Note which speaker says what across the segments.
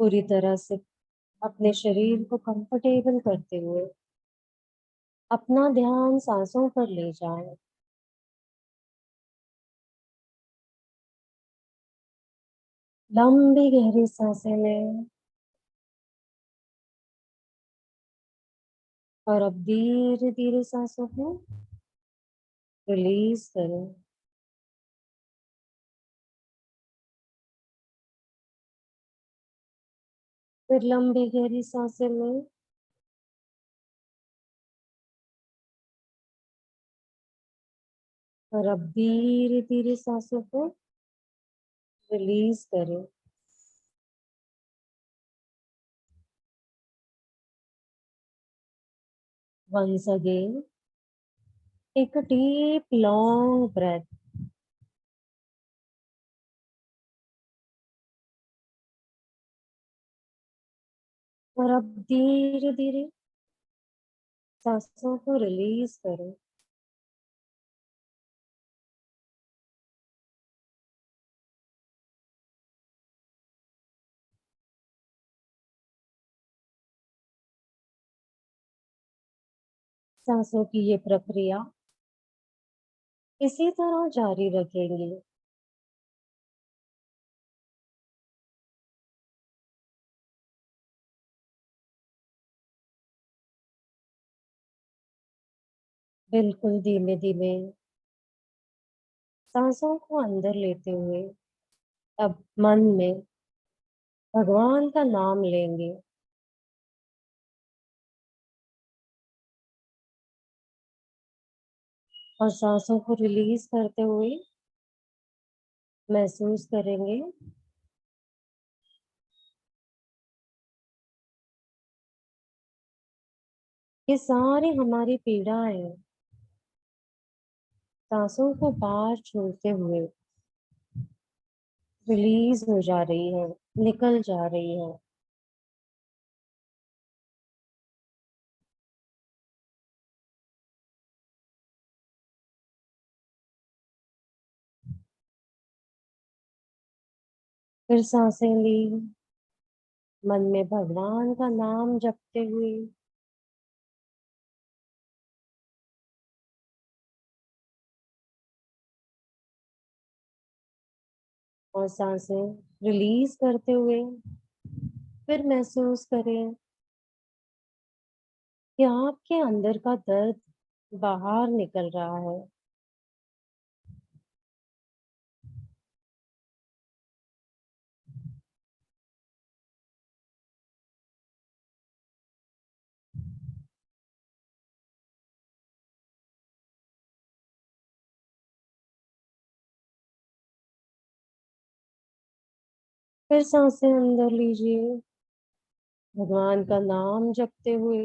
Speaker 1: पूरी तरह से अपने शरीर को कंफर्टेबल करते हुए अपना ध्यान सांसों पर ले जाएं। लंबी गहरी सांसें लें और अब धीरे धीरे सांसों को रिलीज करें। फिर लंबी गहरी सांसें लें और अब धीरे धीरे सांसों को रिलीज करें। Once again, take a deep, long breath. और अब धीरे धीरे सांसों को रिलीज करें। सांसों की ये प्रक्रिया इसी तरह जारी रखेंगे। बिल्कुल धीमे धीमे सांसों को अंदर लेते हुए अब मन में भगवान का नाम लेंगे और सांसों को रिलीज करते हुए महसूस करेंगे कि सारी हमारी पीड़ाएं सांसों को बाहर छोड़ते हुए रिलीज हो जा रही है, निकल जा रही है। फिर सांसें ली, मन में भगवान का नाम जपते हुए और सांसें रिलीज करते हुए फिर महसूस करें कि आपके अंदर का दर्द बाहर निकल रहा है। फिर सांसें अंदर लीजिए, भगवान का नाम जपते हुए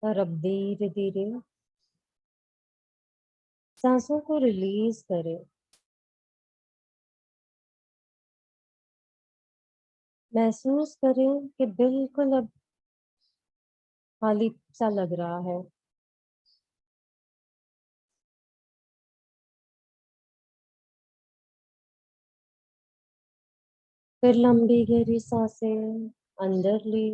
Speaker 1: और अब धीरे धीरे सांसों को रिलीज करें। महसूस करें कि बिल्कुल अब खाली सा लग रहा है। फिर लंबी गहरी सांसें अंदर ली,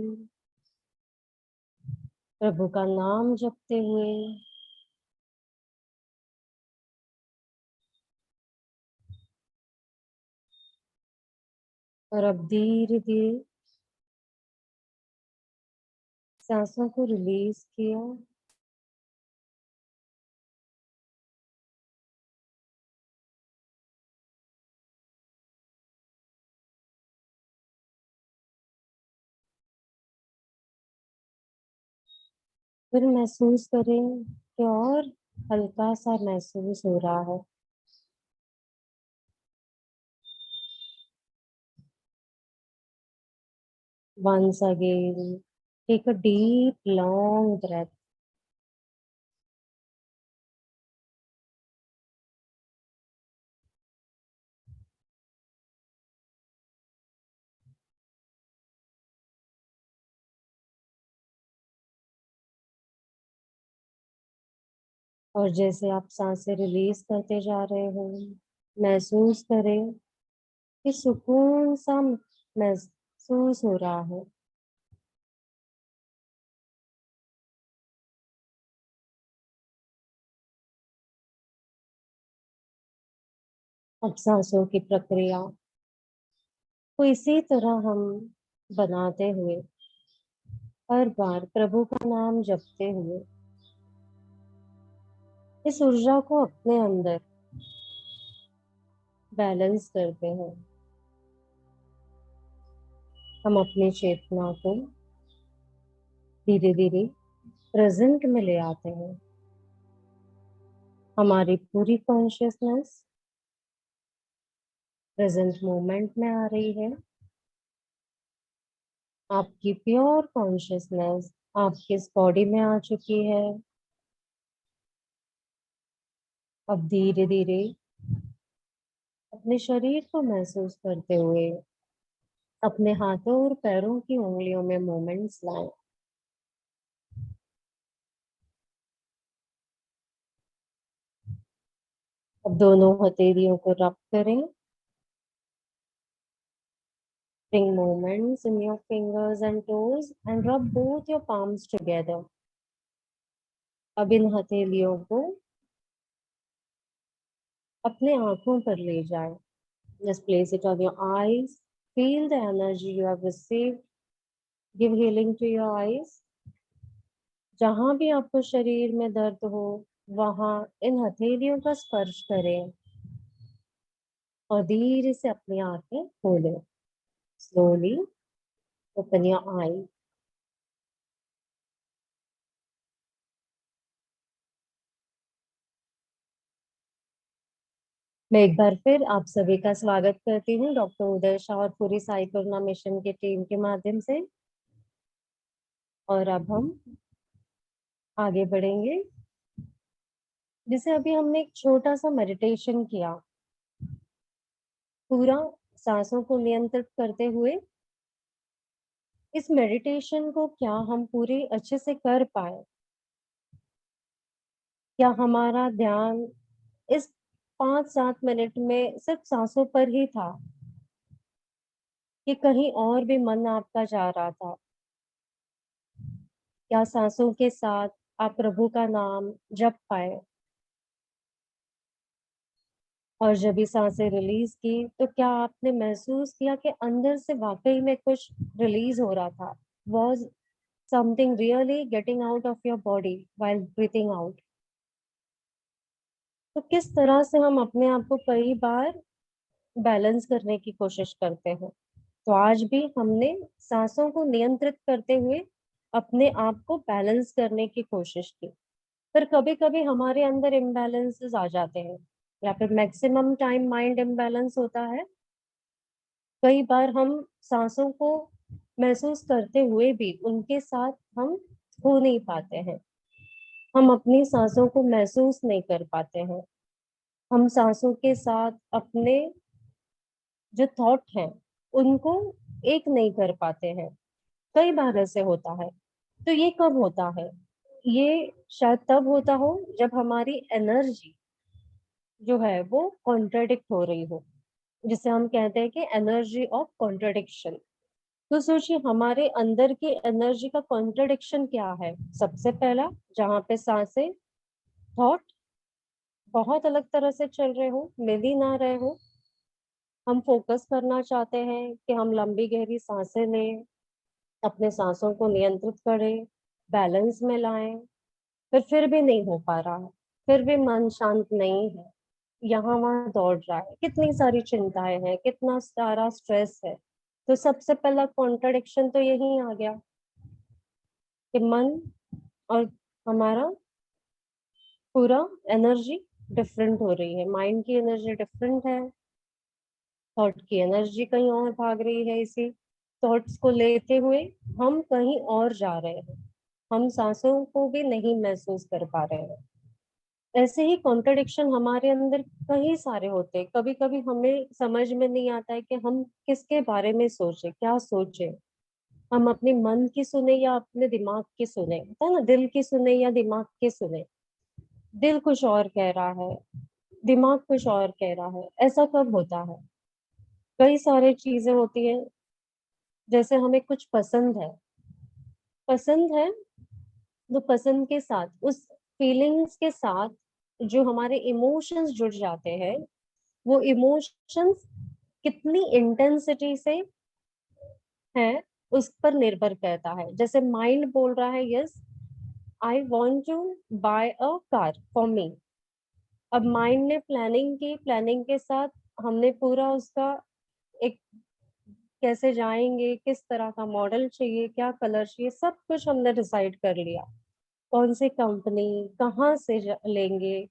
Speaker 1: प्रभु का नाम जपते हुए और अब धीरे धीरे सांसों को रिलीज किया। फिर महसूस करें कि और हल्का सा महसूस हो रहा है। Once again, take a deep, long breath. और जैसे आप सांसें रिलीज करते जा रहे हो, महसूस करें कि सुकून सा महसूस हो रहा है। अब सांसों की प्रक्रिया को इसी तरह हम बनाते हुए, हर बार प्रभु का नाम जपते हुए इस ऊर्जा को अपने अंदर बैलेंस करते हैं। हम अपनी चेतना को धीरे धीरे प्रेजेंट में ले आते हैं। हमारी पूरी कॉन्शियसनेस प्रेजेंट मोमेंट में आ रही है। आपकी प्योर कॉन्शियसनेस आपकी इस बॉडी में आ चुकी है। अब धीरे धीरे अपने शरीर को महसूस करते हुए अपने हाथों और पैरों की उंगलियों में मूवमेंट्स लाएं। अब दोनों हथेलियों को रब करें। Bring movements in your fingers and toes and rub both your palms together. अब इन हथेलियों को अपने आंखों पर ले जाएं। Just place it on your eyes. Feel the energy you have received. Give healing to your eyes. जहां भी आपको शरीर में दर्द हो, वहां इन हथेलियों का स्पर्श करें और धीरे से अपनी आंखें खोलें। Slowly open your eyes. मैं एक बार फिर आप सभी का स्वागत करती हूँ डॉक्टर उदय शाह और पूरी साई करुणा मिशन की टीम के माध्यम से। और अब हम आगे बढ़ेंगे। जैसे अभी हमने एक छोटा सा मेडिटेशन किया, पूरा सांसों को नियंत्रित करते हुए। इस मेडिटेशन को क्या हम पूरी अच्छे से कर पाए? क्या हमारा ध्यान इस 5-7 मिनट में सिर्फ सांसों पर ही था कि कहीं और भी मन आपका जा रहा था? क्या सांसों के साथ आप प्रभु का नाम जप पाए? और जब ये सांसें रिलीज की तो क्या आपने महसूस किया कि अंदर से वाकई में कुछ रिलीज हो रहा था? Was something really getting out of your body while breathing out? तो किस तरह से हम अपने आप को कई बार बैलेंस करने की कोशिश करते हैं। तो आज भी हमने सांसों को नियंत्रित करते हुए अपने आप को बैलेंस करने की कोशिश की। पर कभी कभी हमारे अंदर इम्बैलेंसेस आ जाते हैं, या फिर मैक्सिमम टाइम माइंड इम्बैलेंस होता है। कई बार हम सांसों को महसूस करते हुए भी उनके साथ हम हो नहीं पाते हैं। हम अपनी सांसों को महसूस नहीं कर पाते हैं। हम सांसों के साथ अपने जो थॉट हैं उनको एक नहीं कर पाते हैं। कई बार ऐसे होता है। तो ये कब होता है? ये शायद तब होता हो जब हमारी एनर्जी जो है वो कॉन्ट्रडिक्ट हो रही हो, जिसे हम कहते हैं कि एनर्जी ऑफ कॉन्ट्रडिक्शन। तो सोचिए हमारे अंदर की एनर्जी का कॉन्ट्रडिक्शन क्या है। सबसे पहला, जहाँ पे सांसें, थॉट बहुत अलग तरह से चल रहे हो, मिल ही ना रहे हो। हम फोकस करना चाहते हैं कि हम लंबी गहरी सांसें लें, अपने सांसों को नियंत्रित करें, बैलेंस में लाएं, फिर भी नहीं हो पा रहा है। फिर भी मन शांत नहीं है, यहाँ वहाँ दौड़ रहा है, कितनी सारी चिंताएं हैं, कितना सारा स्ट्रेस है। तो सबसे पहला कॉन्ट्रडिक्शन तो यही आ गया कि मन और हमारा पूरा एनर्जी डिफरेंट हो रही है। माइंड की एनर्जी डिफरेंट है, थॉट की एनर्जी कहीं और भाग रही है। इसी थॉट्स को लेते हुए हम कहीं और जा रहे हैं, हम सांसों को भी नहीं महसूस कर पा रहे हैं। ऐसे ही कॉन्ट्रडिक्शन हमारे अंदर कई सारे होते हैं। कभी कभी हमें समझ में नहीं आता है कि हम किसके बारे में सोचे, क्या सोचे। हम अपने मन की सुने या अपने दिमाग की सुने, होता है ना, दिल की सुने या दिमाग की सुने। दिल कुछ और कह रहा है, दिमाग कुछ और कह रहा है। ऐसा कब होता है? कई सारी चीजें होती हैं, जैसे हमें कुछ पसंद है, तो पसंद के साथ उस फीलिंग्स के साथ जो हमारे इमोशंस जुड़ जाते हैं, वो इमोशंस कितनी इंटेंसिटी से है उस पर निर्भर करता है। जैसे माइंड बोल रहा है yes, I want to buy a car for me. अब माइंड ने प्लानिंग की, प्लानिंग के साथ हमने पूरा उसका एक, कैसे जाएंगे, किस तरह का मॉडल चाहिए, क्या कलर चाहिए, सब कुछ हमने डिसाइड कर लिया। कौन सी कंपनी, कहाँ से लेंगे,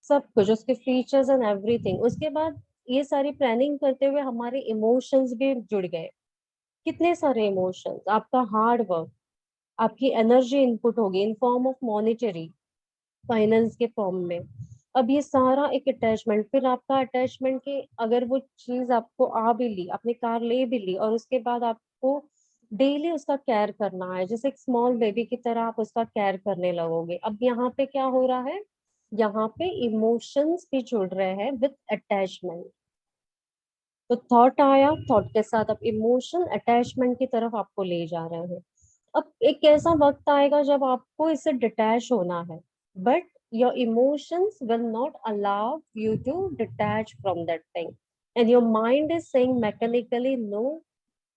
Speaker 1: सब कुछ, उसके फीचर्स एंड एवरीथिंग। उसके बाद ये सारी प्लानिंग करते हुए हमारे इमोशंस भी जुड़ गए। कितने सारे इमोशंस, आपका हार्ड वर्क, आपकी एनर्जी इनपुट होगी इन फॉर्म ऑफ मॉनिटरी, फाइनेंस के फॉर्म में। अब ये सारा एक अटैचमेंट, फिर आपका अटैचमेंट के, अगर वो चीज आपको आ भी ली, आपने कार ले भी ली, और उसके बाद आपको डेली उसका केयर करना है, जैसे एक स्मॉल बेबी की तरह आप उसका केयर करने लगोगे। अब यहाँ पे क्या हो रहा है, यहाँ पे इमोशंस भी जुड़ रहे हैं विद अटैचमेंट। तो थॉट आया, थॉट के साथ अब इमोशन अटैचमेंट की तरफ आपको ले जा रहे हैं। अब एक ऐसा वक्त आएगा जब आपको इससे डिटैच होना है, but your emotions will not allow you to detach from that thing, and your mind is saying mechanically no,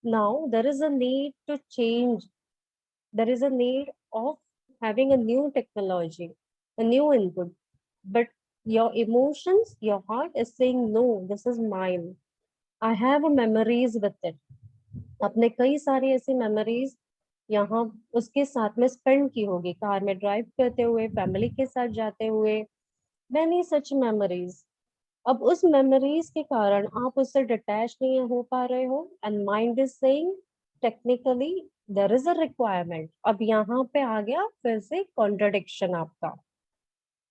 Speaker 1: now there is a need to change, there is a need of having a new technology, a new input, but your emotions, your heart is saying no, this is mine, I have a memories with it। आपने कई सारी ऐसी memories यहाँ उसके साथ में spend की होगी, कार में ड्राइव करते हुए, फैमिली के साथ जाते हुए, मैनी सच मेमोरीज। अब उस मेमोरीज के कारण आप उससे डिटैच नहीं हो पा रहे हो, and mind is saying technically there is a requirement. अब यहाँ पे आ गया फिर से कॉन्ट्रडिक्शन आपका।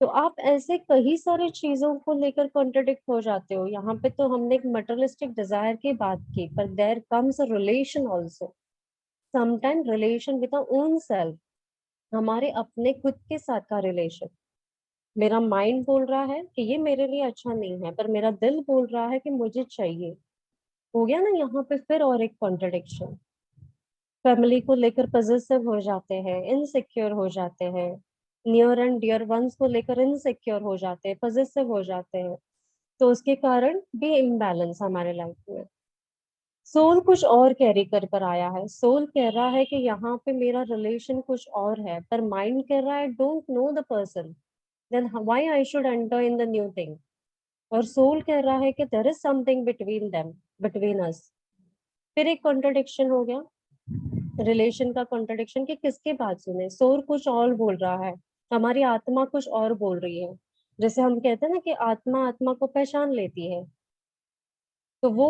Speaker 1: तो आप ऐसे कई सारी चीजों को लेकर कॉन्ट्रडिक्ट हो जाते हो। यहाँ पे तो हमने एक मटेरियलिस्टिक डिजायर की बात की, पर there comes a relation also, sometime relation with our own self, हमारे अपने खुद के साथ का रिलेशन। मेरा माइंड बोल रहा है कि ये मेरे लिए अच्छा नहीं है, पर मेरा दिल बोल रहा है कि मुझे चाहिए। हो गया ना यहाँ पे फिर और एक कॉन्ट्रडिक्शन। फैमिली को लेकर पजेसिव हो जाते हैं, इनसिक्योर हो जाते हैं, नियर एंड डियर वंस को लेकर इनसिक्योर हो जाते हैं, पजेसिव हो जाते हैं। तो उसके कारण भी इम्बैलेंस हमारे लाइफ में। सोल कुछ और कैरी कर कर आया है, सोल कह रहा है कि यहाँ पे मेरा रिलेशन कुछ और है, पर माइंड कह रहा है don't know the person, then why I should enter in the new thing. और सोल कह रहा है कि there is something between them, between us. फिर एक कॉन्ट्रडिक्शन हो गया, रिलेशन का कॉन्ट्रडिक्शन, कि किसकी बात सुने। सोल कुछ और बोल रहा है, हमारी आत्मा कुछ और बोल रही है। जैसे हम कहते हैं ना कि आत्मा आत्मा को पहचान लेती है, तो वो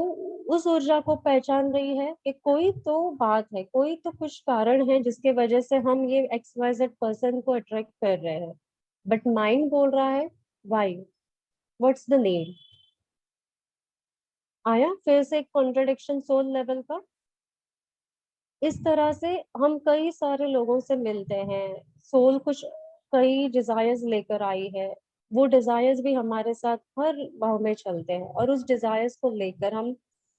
Speaker 1: उस ऊर्जा को पहचान रही है कि कोई तो बात है, कोई तो कुछ कारण है जिसके वजह से हम ये XYZ पर्सन को अट्रैक्ट कर रहे हैं। बट माइंड बोल रहा है वाई, व्हाट्स द नीड। आया फिर से एक कॉन्ट्रडिक्शन सोल लेवल का। इस तरह से हम कई सारे लोगों से मिलते हैं, सोल कुछ कई डिजायर्स लेकर आई है, वो डिजायर्स भी हमारे साथ हर भाव में चलते हैं, और उस डिजायर्स को लेकर हम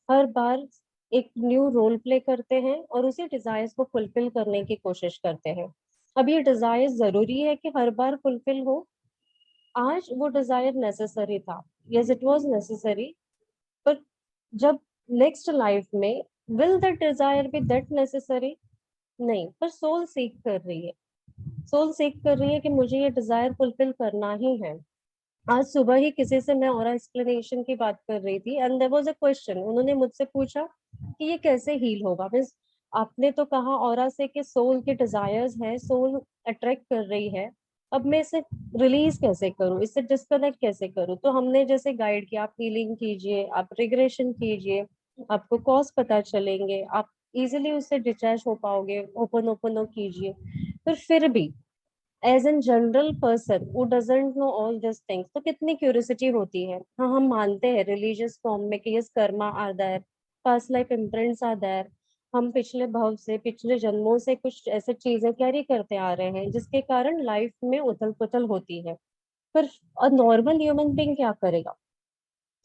Speaker 1: हर बार एक न्यू रोल प्ले करते हैं और उसी डिजायर्स को फुलफिल करने की कोशिश करते हैं। अब ये डिजायर्स जरूरी है कि हर बार फुलफिल हो? आज वो डिजायर नेसेसरी था, यस इट वाज नेसेसरी, पर जब नेक्स्ट लाइफ में will that desire be that necessary? नहीं, पर सोल सीख कर रही है, सोल सीख कर रही है कि मुझे ये डिजायर फुलफिल करना ही है। आज सुबह ही किसी से मैं और एक्सप्लेनेशन की बात कर रही थी, and there was a question, उन्होंने मुझसे पूछा कि ये कैसे हील होगा। मीन्स आपने तो कहा ऑरा से कि सोल के डिजायर्स है, सोल अट्रैक्ट कर रही है, अब मैं इसे रिलीज कैसे करूं, इससे डिस्कनेक्ट कैसे करूं? तो हमने जैसे गाइड किया, आप हीलिंग कीजिए, आप रिग्रेशन कीजिए, आपको कॉज पता चलेंगे, आप इजिली उससे डिटैच हो पाओगे, ओपन ओपन कीजिए। पर फिर भी as an general person who doesn't know all these things, तो कितनी क्यूरियोसिटी होती है। हाँ, हम मानते हैं रिलीजियस फॉर्म में कि yes karma are there, past life imprints are there, हम पिछले भव से, पिछले जन्मों से कुछ ऐसे चीजें कैरी करते आ रहे हैं जिसके कारण लाइफ में उथल पुथल होती है। पर नॉर्मल ह्यूमन बीइंग क्या करेगा?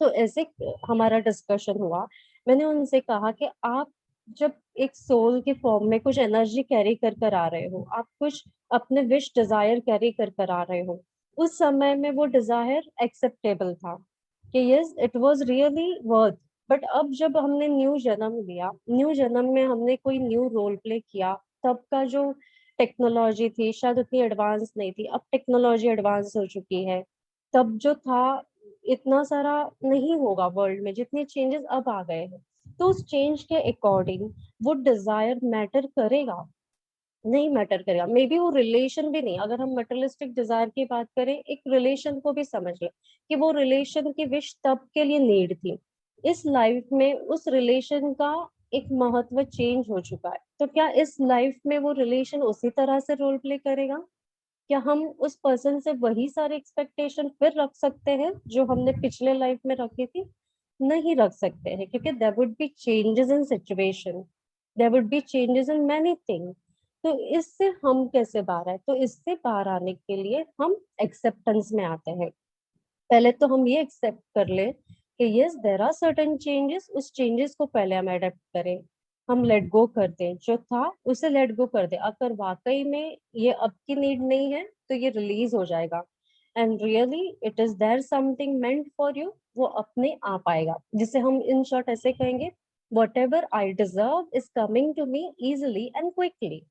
Speaker 1: तो ऐसे हमारा डिस्कशन हुआ। मैंने उनसे कहा कि आप जब एक सोल के फॉर्म में कुछ एनर्जी कैरी कर कर आ रहे हो, आप कुछ अपने विश डिजायर कैरी कर कर आ रहे हो, उस समय में वो डिजायर एक्सेप्टेबल था कि yes it was really worth. But अब जब हमने न्यू जन्म लिया, न्यू जन्म में हमने कोई न्यू रोल प्ले किया, तब का जो टेक्नोलॉजी थी शायद उतनी एडवांस नहीं थी, अब टेक्नोलॉजी एडवांस हो चुकी है। तब जो था इतना सारा नहीं होगा वर्ल्ड में जितने चेंजेस अब आ गए हैं। तो उस चेंज के अकॉर्डिंग वो डिजायर मैटर करेगा? नहीं मैटर करेगा। मे बी वो रिलेशन भी नहीं, अगर हम मटेरियलिस्टिक डिजायर की बात करें, एक रिलेशन को भी समझ ले कि वो रिलेशन की विश तब के लिए नीड थी, इस लाइफ में उस रिलेशन का एक महत्व चेंज हो चुका है, तो क्या इस लाइफ में वो रिलेशन उसी तरह से रोल प्ले करेगा? क्या हम उस पर्सन से वही सारे एक्सपेक्टेशन फिर रख सकते हैं जो हमने पिछले लाइफ में रखी थी? नहीं रख सकते हैं, क्योंकि there would be changes in situation, there would be changes in many thing. तो इससे हम कैसे बाहर आए? तो इससे बाहर आने के लिए हम एक्सेप्टेंस में आते हैं। पहले तो हम ये एक्सेप्ट कर ले कि yes there are certain changes, उस चेंजेस को पहले हम अडेप्ट करें, हम लेट गो कर दें, जो था उसे लेट गो कर दें। अगर वाकई में ये अब की नीड नहीं है तो ये रिलीज हो जाएगा, and really it is there something meant for you, वो अपने आप आएगा, जिसे हम इन शॉर्ट ऐसे कहेंगे, whatever I deserve is coming to me easily and quickly.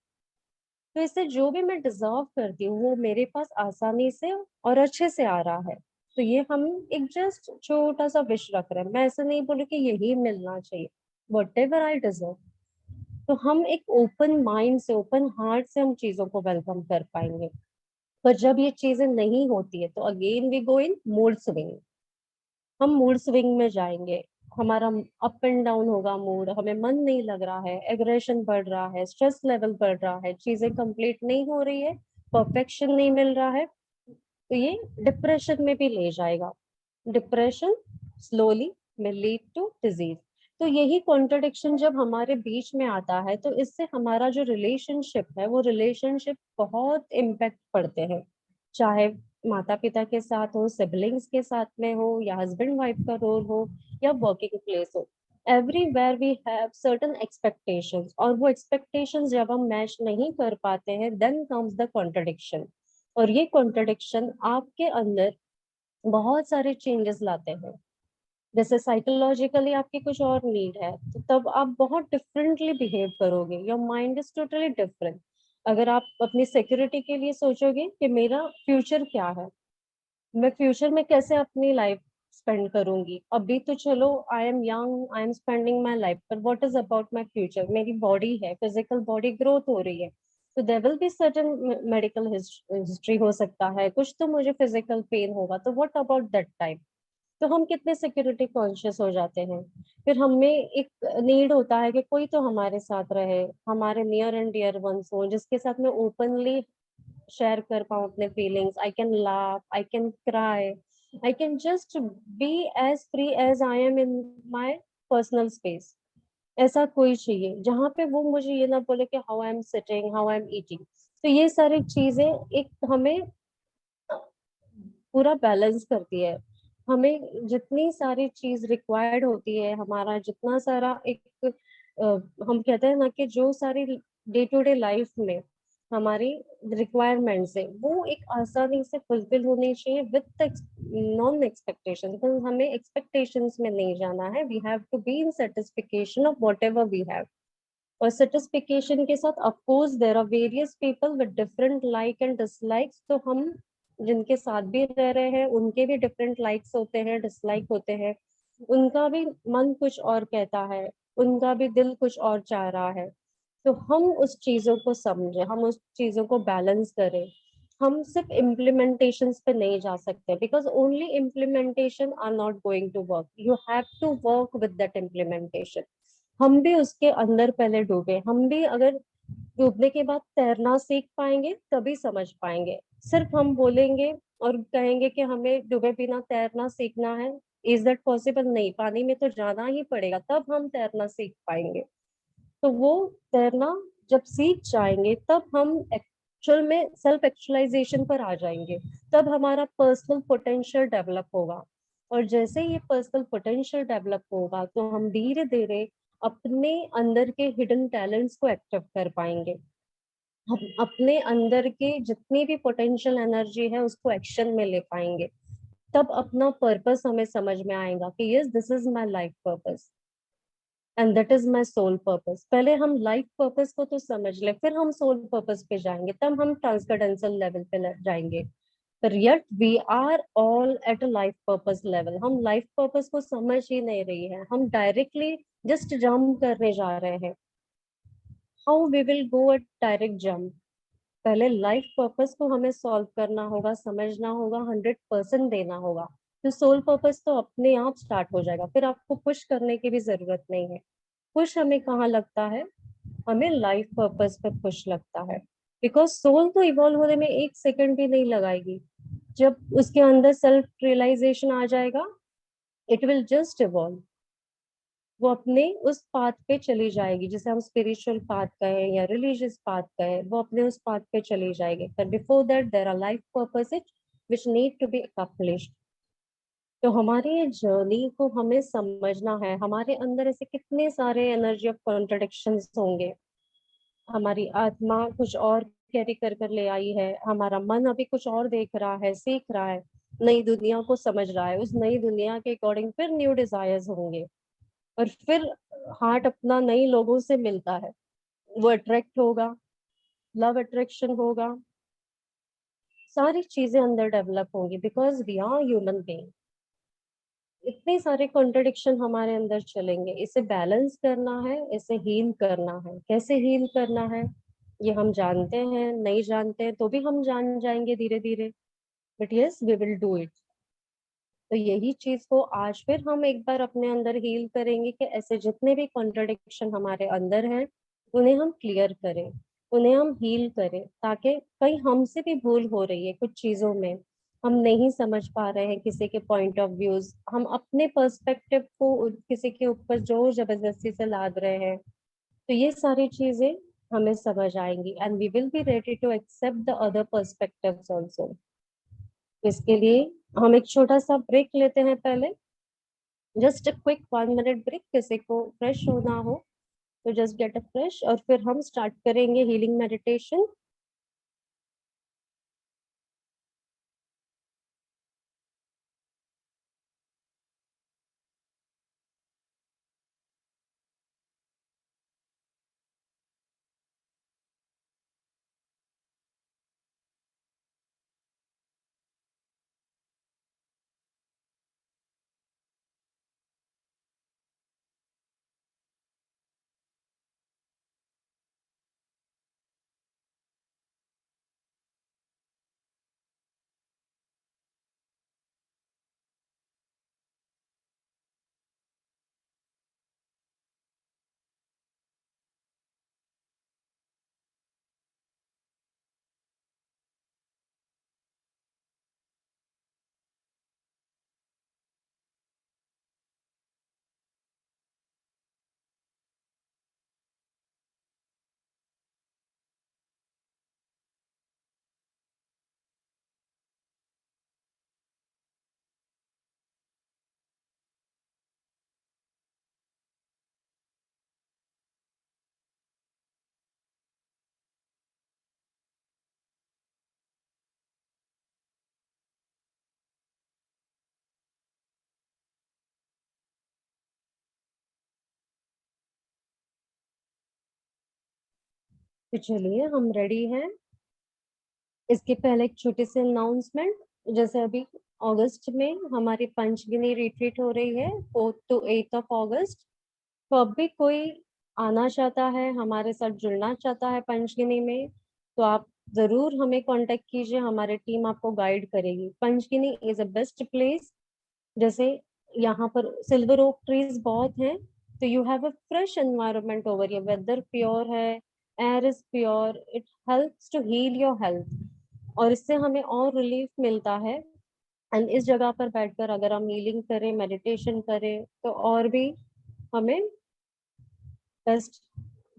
Speaker 1: तो इससे जो भी मैं डिजर्व करती हूँ वो मेरे पास आसानी से और अच्छे से आ रहा है। तो ये हम एक जस्ट छोटा सा विश रख रहे हैं, मैं ऐसे नहीं बोल रही कि यही मिलना चाहिए, वट एवर आई डिजर्व। तो हम एक ओपन माइंड से, ओपन हार्ट से हम चीजों को वेलकम कर पाएंगे। पर जब ये चीजें नहीं होती है तो again we go in mood swing, हम मूड स्विंग में जाएंगे, हमारा अप एंड डाउन होगा मूड, हमें मन नहीं लग रहा है, एग्रेशन बढ़ रहा है, स्ट्रेस लेवल बढ़ रहा है, चीजें कंप्लीट नहीं हो रही है, परफेक्शन नहीं मिल रहा है, तो ये डिप्रेशन में भी ले जाएगा। डिप्रेशन स्लोली में लीड टू डिजीज। तो यही कॉन्ट्रडिक्शन जब हमारे बीच में आता है तो इससे हमारा जो रिलेशनशिप है वो रिलेशनशिप बहुत इम्पैक्ट पड़ते हैं, चाहे माता पिता के साथ हो, सिबलिंग्स के साथ में हो, या हस्बैंड वाइफ का रोल हो, या वर्किंग प्लेस हो। Everywhere we have certain expectations, और वो एक्सपेक्टेशंस जब हम मैच नहीं कर पाते हैं देन कम्स द कॉन्ट्रडिक्शन। और ये कॉन्ट्रडिक्शन आपके अंदर बहुत सारे चेंजेस लाते हैं। जैसे साइकोलॉजिकली आपकी कुछ और नीड है तो तब आप बहुत डिफरेंटली बिहेव करोगे, your mind is totally different. अगर आप अपनी सिक्योरिटी के लिए सोचोगे कि मेरा फ्यूचर क्या है, मैं फ्यूचर में कैसे अपनी लाइफ स्पेंड करूंगी, अभी तो चलो I am young, I am spending my life, पर what is about my future? मेरी बॉडी है, फिजिकल बॉडी ग्रोथ हो रही है, तो there will be certain medical history हो सकता है, कुछ तो मुझे फिजिकल पेन होगा, तो व्हाट अबाउट दैट टाइम? तो हम कितने सिक्योरिटी कॉन्शियस हो जाते हैं। फिर हमें एक नीड होता है कि कोई तो हमारे साथ रहे, हमारे नियर एंड डियर वंस हो, जिसके साथ मैं ओपनली शेयर कर पाऊँ अपने feelings, I can laugh, I can cry, I can just be as free as I am in my personal space. ऐसा कोई चाहिए जहाँ पे वो मुझे ये ना बोले कि how I am sitting, how I am eating. तो ये सारी चीजें एक हमें पूरा बैलेंस करती है। हमें जितनी सारी चीज रिक्वायर्ड होती है, हमारा जितना सारा एक हम कहते हैं ना कि जो सारी डे टू डे लाइफ में हमारी रिक्वायरमेंट्स है वो एक आसानी से फुलफिल होनी चाहिए विद नॉन एक्सपेक्टेशन। तो हमें एक्सपेक्टेशंस में नहीं जाना है, we have to be in satisfaction of whatever we have. और सेटिस्फिकेशन के साथ of course there are various people with different like and dislikes, तो हम जिनके साथ भी रह रहे हैं उनके भी डिफरेंट लाइक्स होते हैं, डिसलाइक होते हैं, उनका भी मन कुछ और कहता है, उनका भी दिल कुछ और चाह रहा है। तो हम उस चीजों को समझे, हम उस चीजों को बैलेंस करें। हम सिर्फ इम्प्लीमेंटेशंस पे नहीं जा सकते, because only implementation are not going to work, you have to work with that implementation. हम भी उसके अंदर पहले डूबे, हम भी अगर डूबने के बाद तैरना सीख पाएंगे तभी समझ पाएंगे। सिर्फ हम बोलेंगे और कहेंगे कि हमें डूबे बिना तैरना सीखना है, इज दैट पॉसिबल? नहीं, पानी में तो जाना ही पड़ेगा तब हम तैरना सीख पाएंगे। तो वो तैरना जब सीख जाएंगे तब हम एक्चुअल में सेल्फ एक्चुअलाइजेशन पर आ जाएंगे, तब हमारा पर्सनल पोटेंशियल डेवलप होगा। और जैसे ये पर्सनल पोटेंशियल डेवलप होगा तो हम धीरे धीरे अपने अंदर के हिडन टैलेंट्स को एक्टिव कर पाएंगे। हम अपने अंदर के जितनी भी पोटेंशियल एनर्जी है उसको एक्शन में ले पाएंगे। तब अपना पर्पस हमें समझ में आएगा कि yes, this is my life purpose and that is my soul purpose. पहले हम लाइफ पर्पस को तो समझ ले, फिर हम सोल पर्पस पे जाएंगे, तब हम ट्रांसकेंडेंशियल लेवल पे जाएंगे। पर yet we are all at a life purpose level. हम लाइफ पर्पस को समझ ही नहीं रही है, हम डायरेक्टली जस्ट जंप करने जा रहे हैं। How we will go at direct jump? पहले लाइफ पर्पस को हमें सॉल्व करना होगा, समझना होगा, 100% देना होगा। तो सोल पर्पस तो अपने आप स्टार्ट हो जाएगा, फिर आपको पुश करने की भी जरूरत नहीं है। पुश हमें कहाँ लगता है? हमें लाइफ पर्पस पे पुश लगता है। बिकॉज सोल तो इवॉल्व होने में 1 सेकंड भी नहीं लगाएगी। जब उसके अंदर सेल्फ रियलाइजेशन आ जाएगा, इट विल जस्ट इवॉल्व। वो अपने उस पाथ पे चली जाएगी, जिसे हम स्पिरिचुअल पाथ कहें या रिलीजियस पाथ कहें, वो अपने उस पाथ पे चली जाएगी। पर before that there are life purposes which need to be accomplished. तो हमारी ये जर्नी को हमें समझना है। हमारे अंदर ऐसे कितने सारे एनर्जी ऑफ कॉन्ट्रडिक्शंस होंगे। हमारी आत्मा कुछ और कैरी कर कर ले आई है, हमारा मन अभी कुछ और देख रहा है, सीख रहा है, नई दुनिया को समझ रहा है। उस नई दुनिया के अकॉर्डिंग फिर न्यू डिजायर्स होंगे। और फिर हार्ट अपना नई लोगों से मिलता है, वो अट्रैक्ट होगा, लव अट्रैक्शन होगा, सारी चीजें अंदर डेवलप होंगी because we are human being. इतने सारे कॉन्ट्रडिक्शन हमारे अंदर चलेंगे। इसे बैलेंस करना है, इसे हील करना है। कैसे हील करना है ये हम जानते हैं, नहीं जानते हैं तो भी हम जान जाएंगे धीरे धीरे। But yes, we will do it. तो यही चीज को आज फिर हम एक बार अपने अंदर हील करेंगे कि ऐसे जितने भी कॉन्ट्रडिक्शन हमारे अंदर हैं उन्हें हम क्लियर करें, उन्हें हम हील करें, ताकि कहीं हमसे भी भूल हो रही है कुछ चीजों में, हम नहीं समझ पा रहे हैं किसी के पॉइंट ऑफ व्यूज, हम अपने पर्सपेक्टिव को किसी के ऊपर जोर जबरदस्ती से लाद रहे हैं। तो ये सारी चीजें हमें समझ आएंगी and we will be ready to accept the other perspectives also. इसके लिए हम एक छोटा सा ब्रेक लेते हैं पहले, just a quick 1 minute break. किसी को फ्रेश होना हो तो जस्ट गेट अ फ्रेश, और फिर हम स्टार्ट करेंगे हीलिंग मेडिटेशन। तो चलिए हम रेडी हैं। इसके पहले एक छोटी सी अनाउंसमेंट। जैसे अभी अगस्त में हमारी पंचगिनी रिट्रीट हो रही है, 4th to 8th of अगस्त। तो अब भी कोई आना चाहता है, हमारे साथ जुड़ना चाहता है पंचगिनी में, तो आप जरूर हमें कांटेक्ट कीजिए, हमारी टीम आपको गाइड करेगी। Panchgani is a best place. जैसे यहाँ पर सिल्वर ओक ट्रीज बहुत हैं, तो you have a fresh environment over, ये वेदर प्योर है, air is pure, it helps to heal your health, और इससे हमें और रिलीफ मिलता है। एंड इस जगह पर बैठकर अगर हम हीलिंग करें, मेडिटेशन करें, तो और भी हमें बेस्ट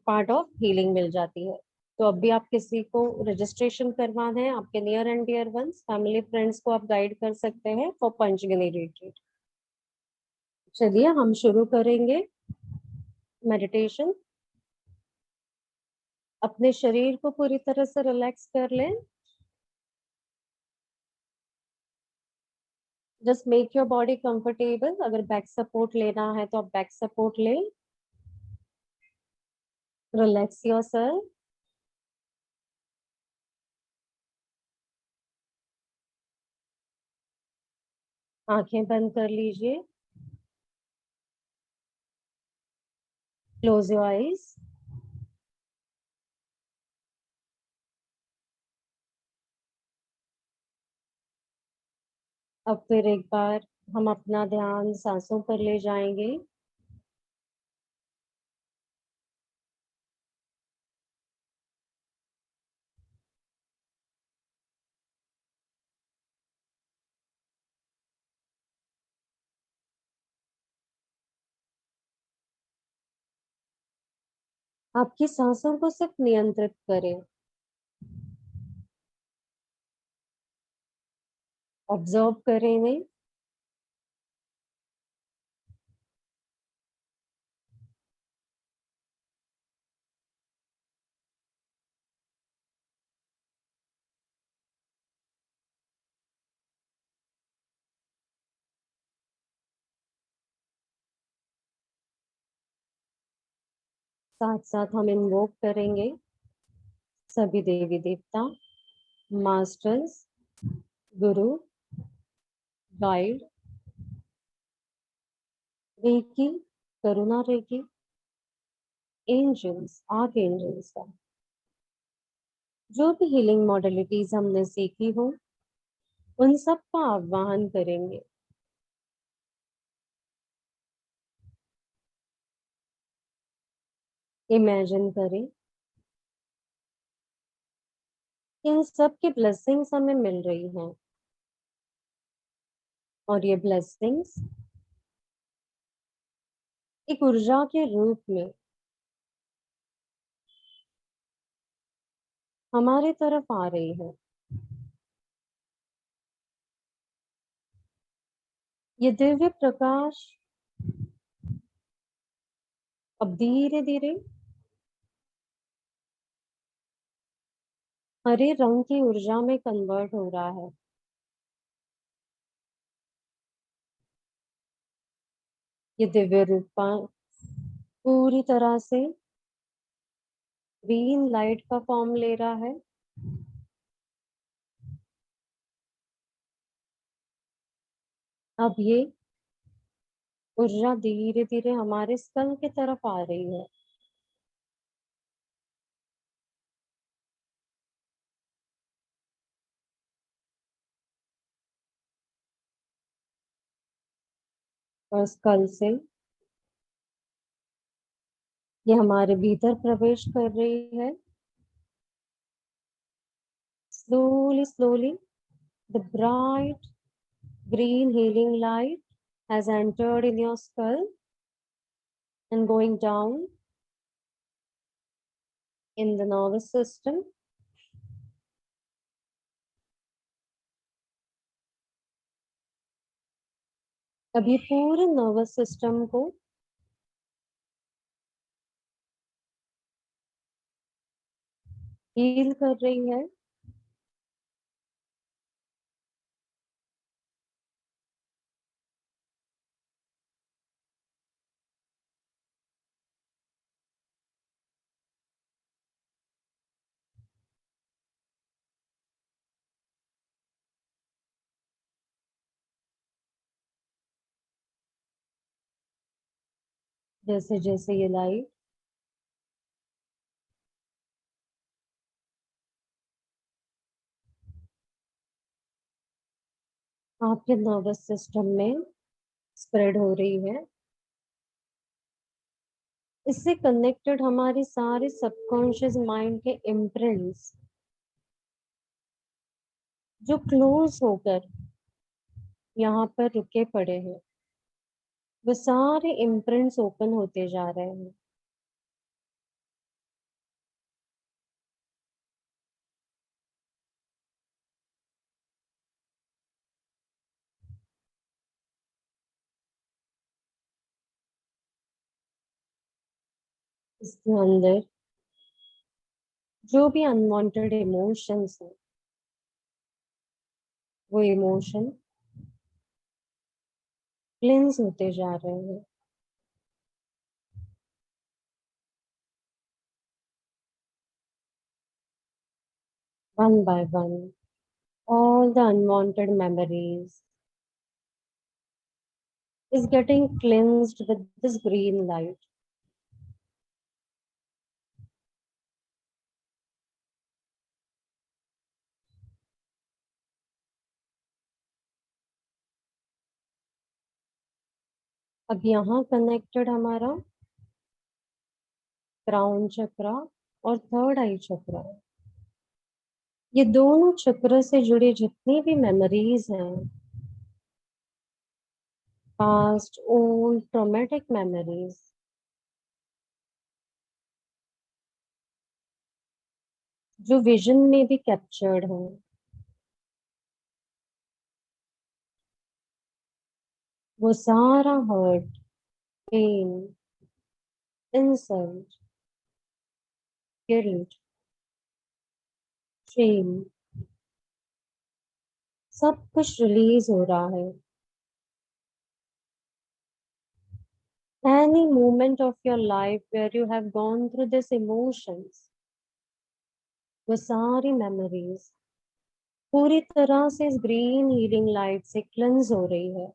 Speaker 1: पार्ट ऑफ हीलिंग मिल जाती है। तो अभी आप किसी को रजिस्ट्रेशन करवाना है, आपके near and dear ones, family friends को आप गाइड कर सकते हैं फॉर पंचगनी रिट्रीट। चलिए हम शुरू करेंगे मेडिटेशन। अपने शरीर को पूरी तरह से रिलैक्स कर लें। Just make your body comfortable. अगर बैक सपोर्ट लेना है तो आप बैक सपोर्ट लें। Relax yourself. आंखें बंद कर लीजिए। Close your eyes. अब फिर एक बार हम अपना ध्यान सांसों पर ले जाएंगे। आपकी सांसों को सिर्फ नियंत्रित करें। ऑब्जर्व करें इन्हें। साथ साथ हम इन्वोक करेंगे सभी देवी देवता, मास्टर्स, गुरु, गाइड, रेकी, करुणा रेकी, एंजल्स, आर्क एंजल्स का। जो भी हीलिंग मॉडलिटीज हमने सीखी हो उन सब का आह्वान करेंगे। इमेजिन करें कि इन सब की ब्लेसिंग्स हमें मिल रही हैं और ये ब्लेसिंग्स एक ऊर्जा के रूप में हमारे तरफ आ रही है। ये दिव्य प्रकाश अब धीरे धीरे हरे रंग की ऊर्जा में कन्वर्ट हो रहा है। ये दिव्य रूपा पूरी तरह से ग्रीन लाइट का फॉर्म ले रहा है। अब ये ऊर्जा धीरे धीरे हमारे स्कल की तरफ आ रही है। और स्कल से ये हमारे भीतर प्रवेश कर रही है। Slowly slowly the bright green healing light has entered in your skull and going down in the nervous system. अब ये पूरे नर्वस सिस्टम को हील कर रही है। जैसे जैसे ये लाइट आपके नर्वस सिस्टम में स्प्रेड हो रही है, इससे कनेक्टेड हमारी सारी सबकॉन्शियस माइंड के इम्प्रिंट्स जो क्लोज होकर यहाँ पर रुके पड़े हैं, वो सारे इम्प्रिंट्स ओपन होते जा रहे हैं। इसके अंदर जो भी अनवांटेड इमोशंस है, वो इमोशन क्लेंस होते जा रहे हैं, one by one. All the unwanted memories is getting cleansed with this green light. अब यहाँ कनेक्टेड हमारा क्राउन चक्रा और थर्ड आई चक्रा। ये दोनों चक्र से जुड़ी जितनी भी मेमोरीज हैं, पास्ट ओल्ड ट्रॉमेटिक मेमोरीज, जो विजन में भी कैप्चर्ड हैं, वो सारा hurt, pain, insult, guilt, shame, सब कुछ रिलीज हो रहा है। Any moment of your life where you have gone through these emotions, वो सारी मेमोरीज पूरी तरह से इस ग्रीन हीलिंग लाइट से क्लेंस हो रही है।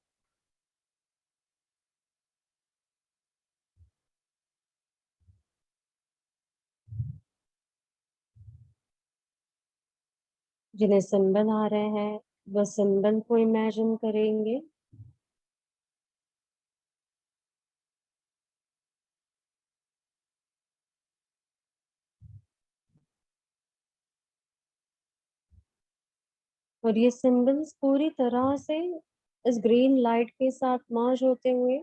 Speaker 1: जिन्हें सिंबल आ रहे हैं, वह सिंबल को इमेजिन करेंगे। और ये सिंबल्स पूरी तरह से इस ग्रीन लाइट के साथ मर्ज होते हुए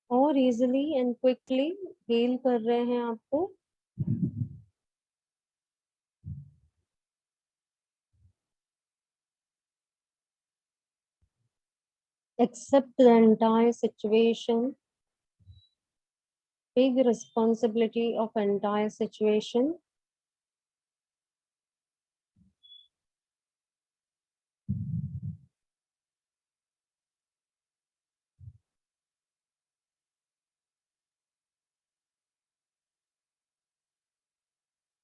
Speaker 1: और इजीली एंड क्विकली हील कर रहे हैं आपको। Accept the entire situation, take the responsibility of entire situation,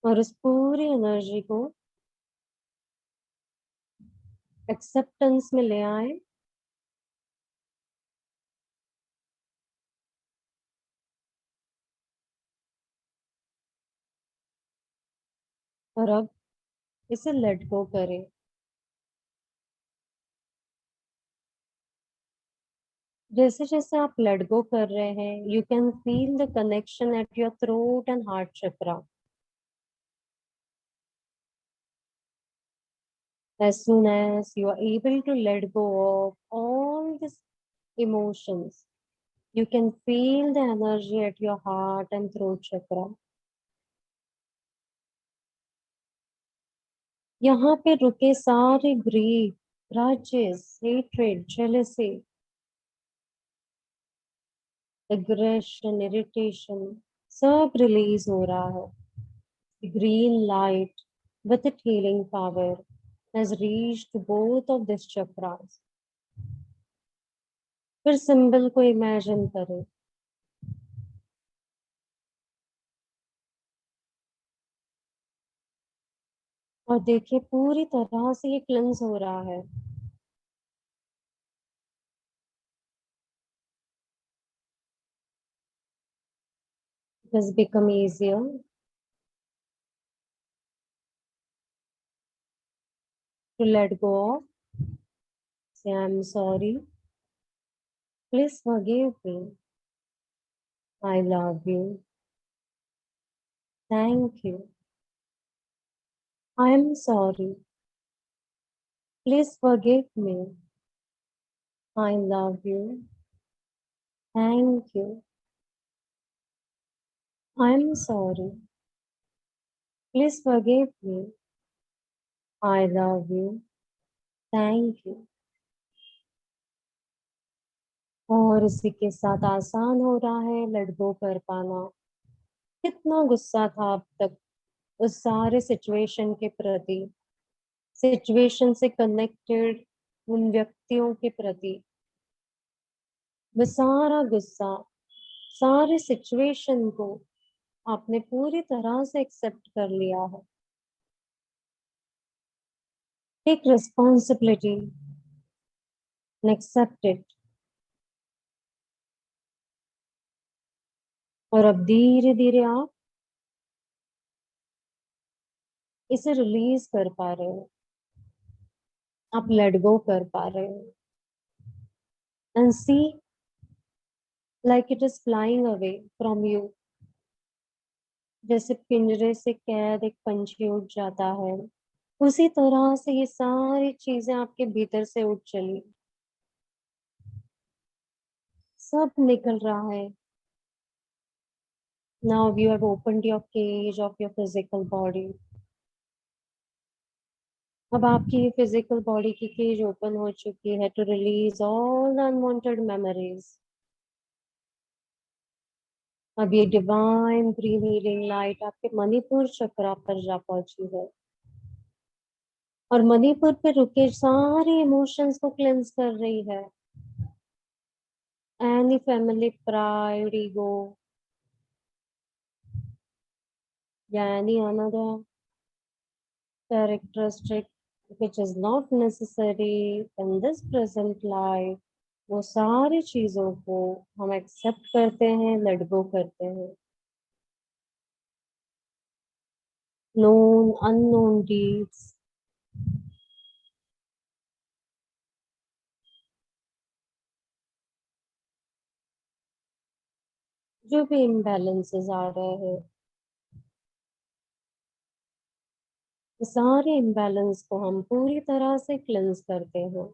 Speaker 1: और उस पूरी एनर्जी को एक्सेप्टेंस में ले आए। और अब इसे लेट गो करें। जैसे जैसे आप लेट गो कर रहे हैं, you can feel the connection at your throat and heart chakra. As soon as you are able to let go of all these emotions, you can feel the energy at your heart and throat chakra. यहाँ पे रुके सारे grief, grudges, hatred, jealousy, aggression, irritation, सब release हो रहा है। The green light with its healing power has reached both of these chakras. फिर symbol को इमेजिन करें। और देखिए पूरी तरह से ये क्लेंस हो रहा है। It has become easier to let go of. Say, I'm sorry. Please forgive me. I love you. Thank you. I'm sorry. Please forgive me. I love you. Thank you. I'm sorry. Please forgive me. I love you. Thank you. और इसी के साथ आसान हो रहा है let go कर पाना। कितना गुस्सा था अब तक उस सारे सिचुएशन के प्रति, सिचुएशन से कनेक्टेड उन व्यक्तियों के प्रति, वो सारा गुस्सा, सारे सिचुएशन को आपने पूरी तरह से एक्सेप्ट कर लिया है। Take responsibility and accept it. और अब धीरे धीरे आप इसे रिलीज कर पा रहे हो, आप लेट गो कर पा रहे हो। And see like it is flying away from you. जैसे पिंजरे से कैद एक पंछी उड़ जाता है, उसी तरह से ये सारी चीजें आपके भीतर से उठ चली, सब निकल रहा है। Now you have opened your cage of your physical body. अब आपकी ये फिजिकल बॉडी की केज ओपन हो चुकी है to release all the unwanted memories. अब ये डिवाइन ग्रीन हीलिंग लाइट आपके मणिपुर चक्रा पर जा पहुंची है, और मणिपुर पे रुके सारे इमोशंस को क्लेंस कर रही है। एनी फैमिली प्राइड, ईगो, या any another characteristic which is not necessary in this present life, वो सारी चीजों को हम एक्सेप्ट करते हैं, लेट गो करते हैं। नोन अननोन डीड्स, जो भी इम्बैलेंसेस आ रहे हैं, सारे इम्बैलेंस को हम पूरी तरह से क्लेंस करते हैं।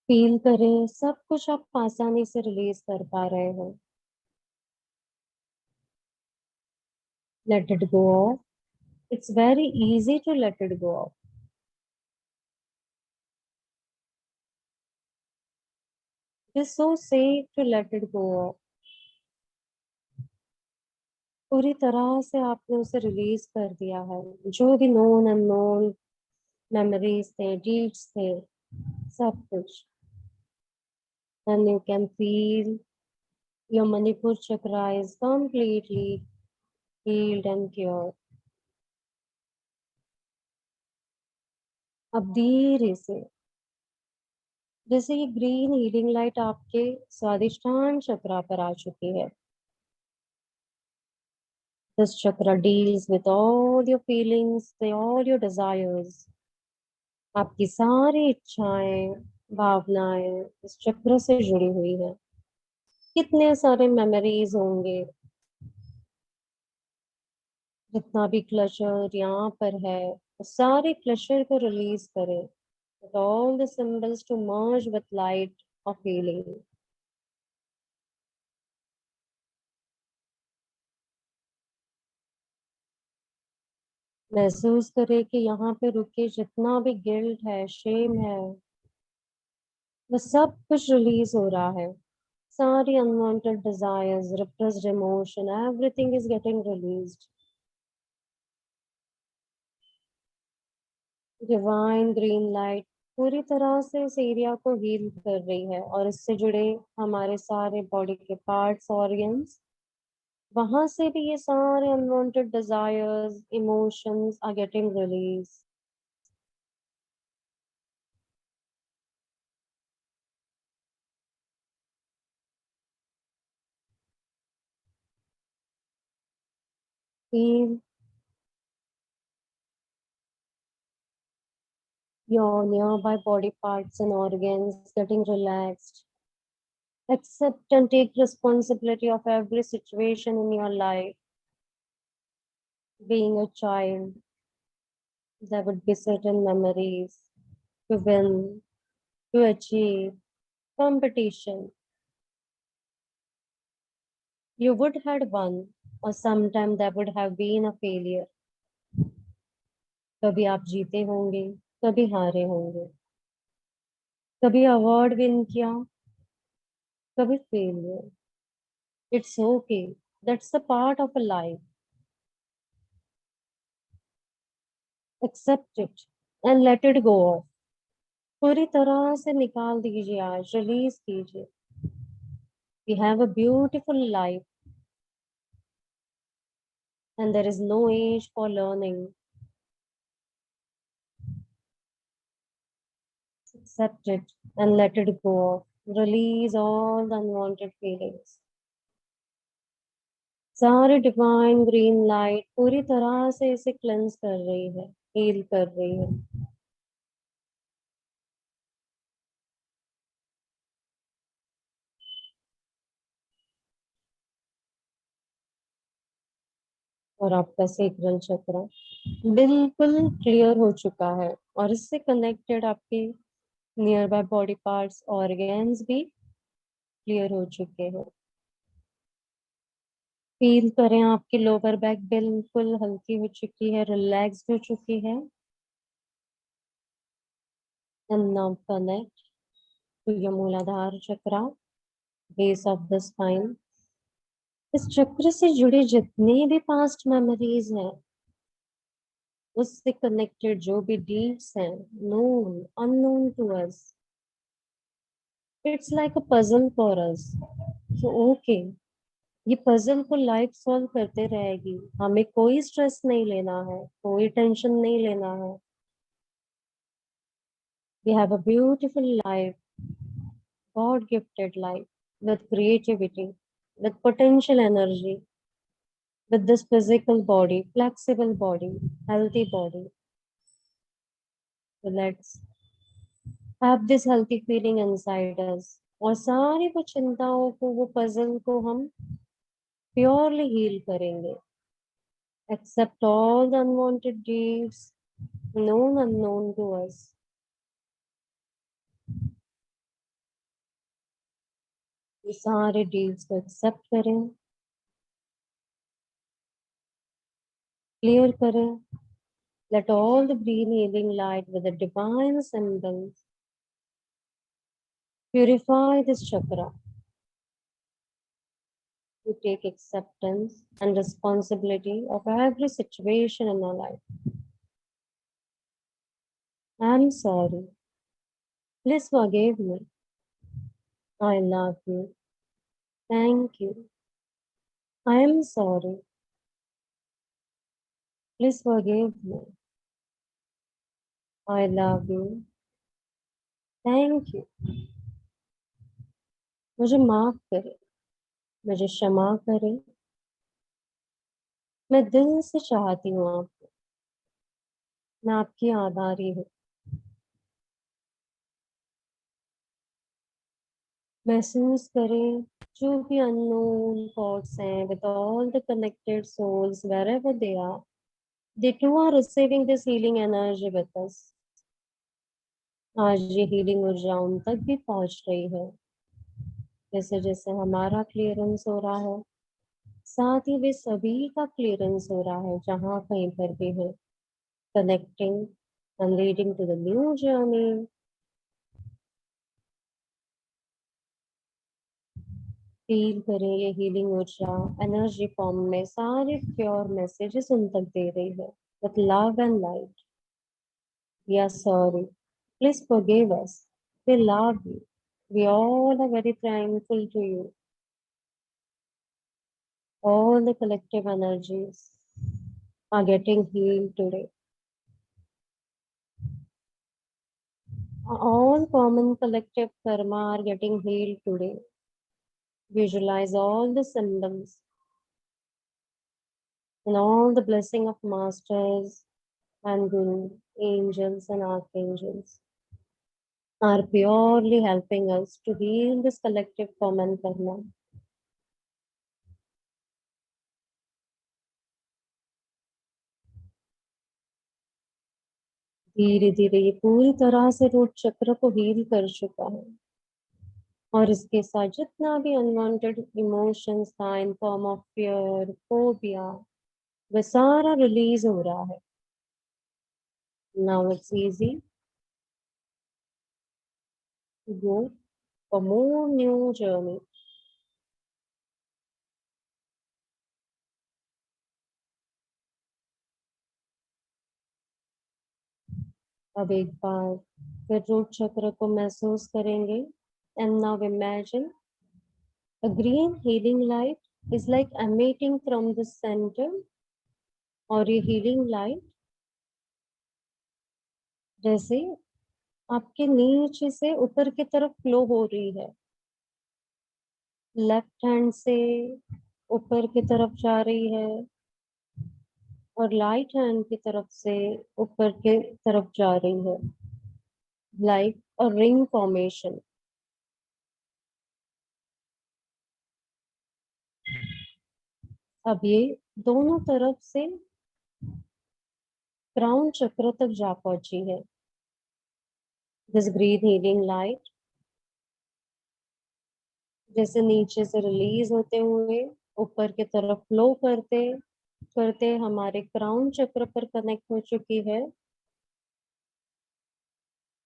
Speaker 1: फील करें सब कुछ आप आसानी से रिलीज कर पा रहे हो। Let it go off. It's very easy to let it go off. It is so safe to let it go off. पूरी तरह से आपने उसे रिलीज कर दिया है। जो भी नोन अननोन मेमोरीज थे, डीड्स थे, सब कुछ। And you can feel your Manipur chakra is completely healed and cured। अब धीरे से, जैसे ये ग्रीन हीलिंग लाइट आपके स्वादिष्टान चक्रा पर आ चुकी है, this chakra deals with all your feelings, all your desires। आपकी सारी इच्छाएं, भावनाएं इस चक्र से जुड़ी हुई है। कितने सारे मेमोरीज होंगे, जितना भी क्लचर यहाँ पर है, उस सारे क्लचर को रिलीज करें, with all the symbols to merge with light of healing। महसूस करें कि यहाँ पे रुके जितना भी गिल्ट है, शेम है, वो सब कुछ रिलीज हो रहा है। सारी unwanted desires, repressed emotion, everything is getting released। Divine green light पूरी तरह से इस एरिया को हील कर रही है, और इससे जुड़े हमारे सारे बॉडी के पार्ट्स, ऑर्गन्स, वहां से भी ये सारे unwanted desires, emotions are getting release. Feel your nearby body parts and organs getting relaxed। Accept and take responsibility of every situation in your life। Being a child, there would be certain memories, to win, to achieve, competition. You would had won, or sometime there would have been a failure. कभी आप जीते होंगे, कभी हारे होंगे, कभी award win किया, कभी failure. It's okay. That's the part of a life. Accept it and let it go off. पूरी तरह से निकाल दीजिए आज, रिलीज कीजिए. We have a beautiful life and there is no age for learning. Accept it and let it go off. Release all the unwanted feelings. सारी divine green light पूरी तरह से इसे क्लेंस कर रही है, हील कर रही है. और आपका सेक्रल चक्र बिल्कुल क्लियर हो चुका है और इससे कनेक्टेड आपके near by body parts organs भी क्लियर हो चुके हैं. फील करें आपकी लोअर बैक बिल्कुल हल्की हो चुकी है, रिलैक्स हो चुकी है. And now connect to your Muladhara chakra, base of the spine. इस चक्र से जुड़े जितने भी पास्ट मेमोरीज हैं, उससे कनेक्टेड जो भी डीड्स हैं, known unknown to us, it's like a puzzle for us. So okay, ये पजल को लाइफ सॉल्व करते रहेगी. हमें कोई स्ट्रेस नहीं लेना है, कोई टेंशन नहीं लेना है. We have a beautiful life, God gifted life, with creativity, with potential energy, with this physical body, flexible body, healthy body. So let's have this healthy feeling inside us. और सारी वो चिंताओं को, वो पजल को हम प्योरली हील करेंगे. Accept all the unwanted deeds, known unknown to us. ये सारे डील्स को एक्सेप्ट करें, क्लियर करें. Let all the green healing light with the divine symbols purify this chakra. We take acceptance and responsibility of every situation in our life. I'm sorry. Please forgive me. I love you. Thank you. I am sorry. Please forgive me. I love you. Thank you. मुझे माफ करें, मुझे क्षमा करें. मैं दिल से चाहती हूँ आपको, मैं आपकी आभारी हूँ. महसूस करें जो भी अननोन थॉट्स हैं, with all the connected souls wherever they are, they too are receiving this healing energy with us. आज ये हीलिंग ऊर्जा उन तक भी पहुंच रही है. जैसे जैसे हमारा क्लियरेंस हो रहा है, साथ ही वे सभी का क्लियरेंस हो रहा है जहाँ कहीं पर भी है. Connecting and leading to the new journey. Feel करें ये हीलिंग ऊर्जा एनर्जी फॉर्म में सारे प्योर मैसेजेस उन तक दे रही है. With love and light. We are sorry. Please forgive us. We love you. We all are very thankful to you. All the collective energies are getting healed today. All common collective karma are getting healed today. Visualize all the symbols and all the blessing of masters and guru, angels and archangels are purely helping us to heal this collective common karma. धीरे धीरे ये पूरी तरह से root chakra को heal कर चुका है, और इसके साथ जितना भी अनवांटेड इमोशंस था in form of fear, phobia, वह सारा रिलीज हो रहा है। Now it's easy to go for more new journey. अब एक बार फिर रूट चक्र को महसूस करेंगे। And now imagine a green healing light is like emanating from the center, और ये हीलिंग लाइट जैसे आपके नीचे से ऊपर की तरफ फ्लो हो रही है, लेफ्ट हैंड से ऊपर की तरफ जा रही है और राइट हैंड की तरफ से ऊपर की तरफ जा रही है, लाइक अ रिंग फॉर्मेशन। अब ये दोनों तरफ से क्राउन चक्र तक जा पहुंची है। दिस ग्रीन हीलिंग लाइट जैसे नीचे से रिलीज होते हुए ऊपर की तरफ फ्लो करते करते हमारे क्राउन चक्र पर कनेक्ट हो चुकी है,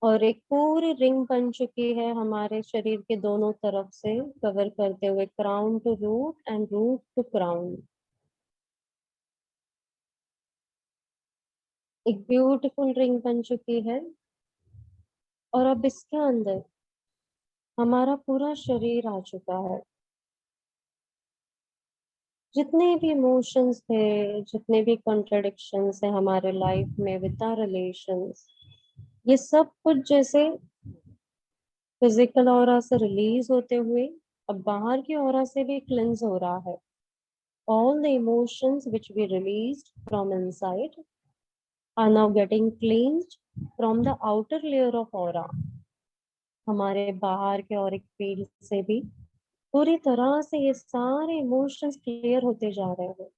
Speaker 1: और एक पूरी रिंग बन चुकी है हमारे शरीर के दोनों तरफ से, कवर करते हुए crown to root and root to crown. एक ब्यूटीफुल रिंग बन चुकी है, और अब इसके अंदर हमारा पूरा शरीर आ चुका है। जितने भी इमोशंस थे, जितने भी कॉन्ट्रडिक्शंस है हमारे लाइफ में विद आवर रिलेशंस, ये सब कुछ जैसे फिजिकल ऑरा से रिलीज होते हुए अब बाहर की ऑरा से भी क्लेंस हो रहा है। All the emotions which we released from inside are now getting cleansed from the outer layer of aura। हमारे बाहर के ऑरिक फील्ड से भी पूरी तरह से ये सारे इमोशंस क्लियर होते जा रहे हैं।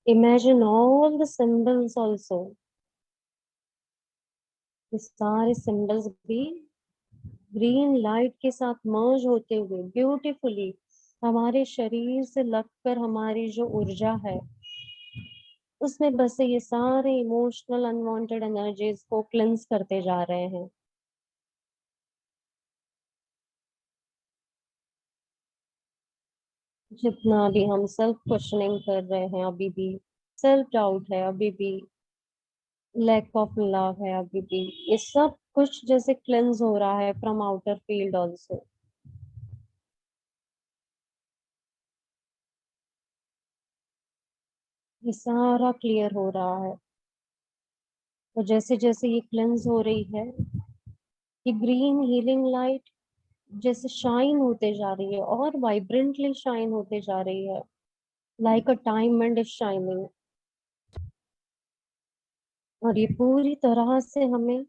Speaker 1: Imagine all the symbols also, ये सारे सिंबल्स भी ग्रीन लाइट के साथ मर्ज होते हुए ब्यूटीफुली हमारे शरीर से लगकर हमारी जो ऊर्जा है उसमें बसे ये सारे इमोशनल अनवांटेड एनर्जीज को क्लेंस करते जा रहे हैं। जितना भी हम सेल्फ क्वेश्चनिंग कर रहे हैं अभी भी, सेल्फ डाउट है अभी भी, लैक ऑफ लव है अभी भी, ये सब कुछ जैसे क्लेंस हो रहा है फ्रॉम आउटर फील्ड ऑल्सो। ये सारा क्लियर हो रहा है, और जैसे जैसे ये क्लेंस हो रही है ये ग्रीन हीलिंग लाइट जैसे शाइन होते जा रही है और वाइब्रेंटली शाइन होते जा रही है, like a diamond is shining. और ये पूरी तरह से हमें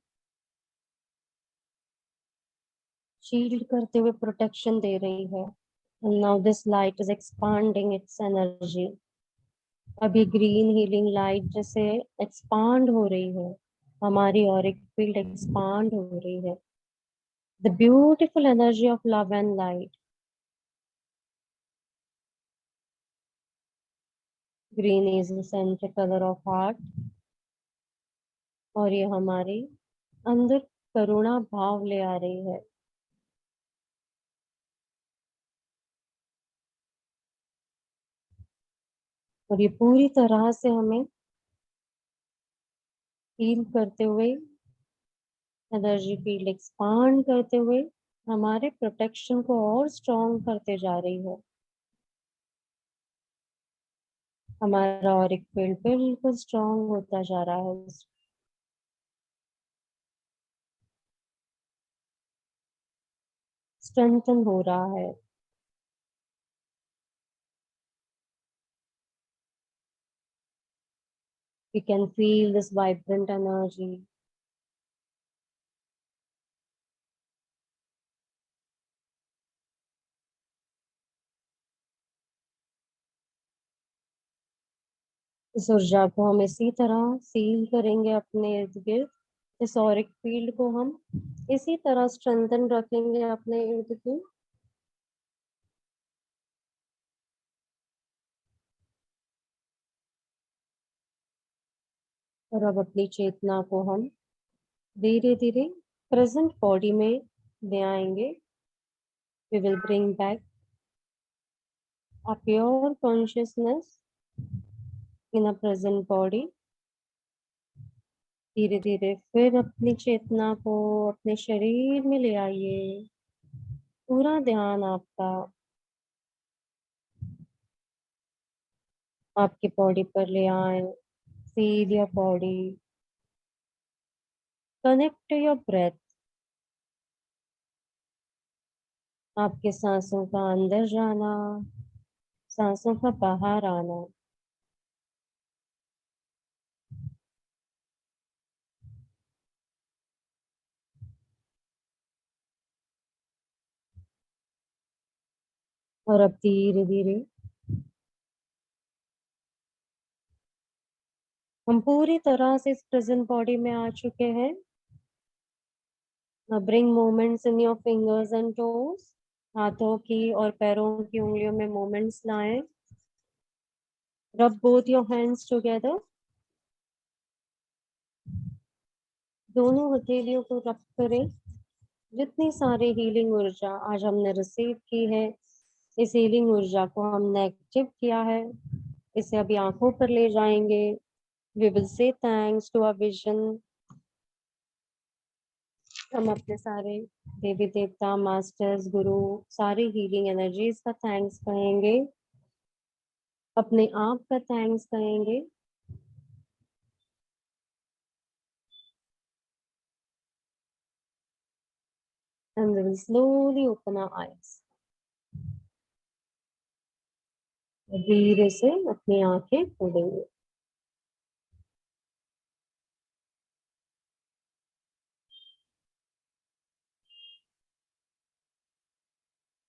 Speaker 1: शील्ड करते हुए प्रोटेक्शन दे रही है। And now this light is expanding its energy। अब ये ग्रीन हीलिंग लाइट जैसे एक्सपांड हो रही है, हमारी ऑरिक फील्ड एक्सपांड हो रही है। The beautiful energy of love and light. Green is the central colour of heart, और ये हमारे अंदर करुणा भाव ले आ रही है। और ये पूरी तरह से हमें हील करते हुए, एनर्जी फील्ड एक्सपांड करते हुए हमारे प्रोटेक्शन को और स्ट्रॉन्ग करते जा रही है। हमारा ऑरिक फील्ड बिल्कुल स्ट्रॉन्ग होता जा रहा है, स्ट्रेंथन हो रहा है। We can feel this vibrant energy। इस ऊर्जा को हम इसी तरह सील करेंगे अपने इर्द गिर्द। इस ऑरिक फील्ड को हम इसी तरह स्ट्रेंथन रखेंगे अपने इर्द गिर्द। और अब अपनी चेतना को हम धीरे धीरे प्रेजेंट बॉडी में ले आएंगे। We will bring back a pure consciousness in a present body। धीरे धीरे फिर अपनी चेतना को अपने शरीर में ले आइए। पूरा ध्यान आपका आपकी बॉडी पर ले आए। Feel your body, connect to your breath. आपके सांसों का अंदर जाना, सांसों का बाहर आना। और अब धीरे धीरे हम पूरी तरह से इस प्रेजेंट बॉडी में आ चुके हैं। Now bring movements in your fingers and toes। हाथों की और पैरों की उंगलियों में मूवमेंट्स लाएं। Rub both your hands together। दोनों हथेलियों को रब करें। जितनी सारी हीलिंग ऊर्जा आज हमने रिसीव की है, इस हीलिंग ऊर्जा को हमने एक्टिव किया है, इसे अभी आंखों पर ले जाएंगे। We will say thanks to our vision. हम अपने सारे देवी देवता, मास्टर्स, गुरु, सारी हीलिंग एनर्जीज का थैंक्स कहेंगे, अपने आप का थैंक्स कहेंगे। And we will slowly open our eyes। धीरे से अपनी आंखें खोलेंगे।